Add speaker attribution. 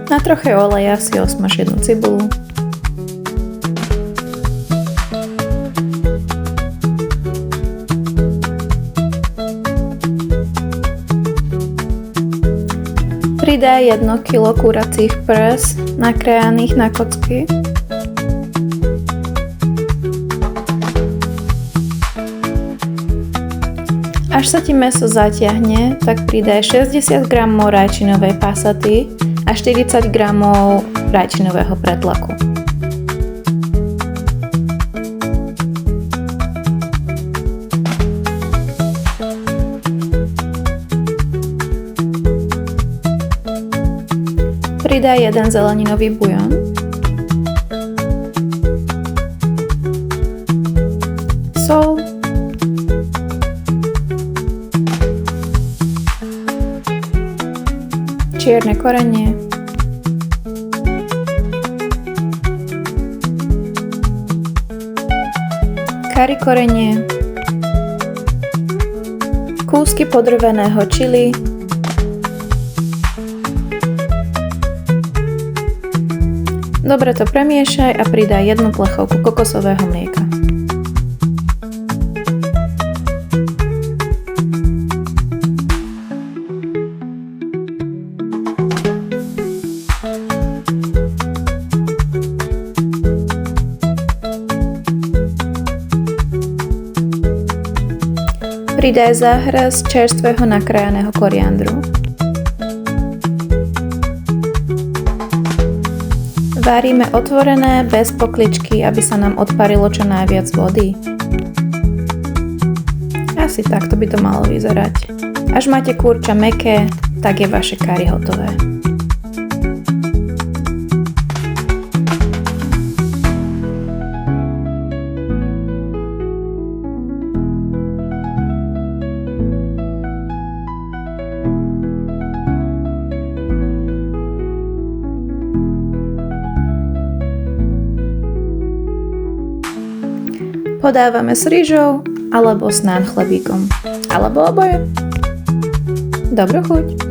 Speaker 1: Na troche oleja si osmaž jednu cibulu. Pridaj 1 kg kuracích prs nakrájaných na kocky. Až sa ti mäso zatiahne, tak pridaj 60 g rajčinovej pasaty a 40 g rajčinového pretlaku. Pridaj 1 zeleninový bujon. Sol. Čierne korenie. Kari korenie. Kúsky podrveného čili. Dobre to premiešaj a pridaj 1 plechovku kokosového mlieka. Pridaj záhraz čerstvého nakrájaného koriandru. Varíme otvorené, bez pokličky, aby sa nám odparilo čo najviac vody. Asi takto by to malo vyzerať. Až máte kurča mäkké, tak je vaše kari hotové. Podávame s rýžou alebo s nán chlebíkom. Alebo oboje. Dobrú chuť!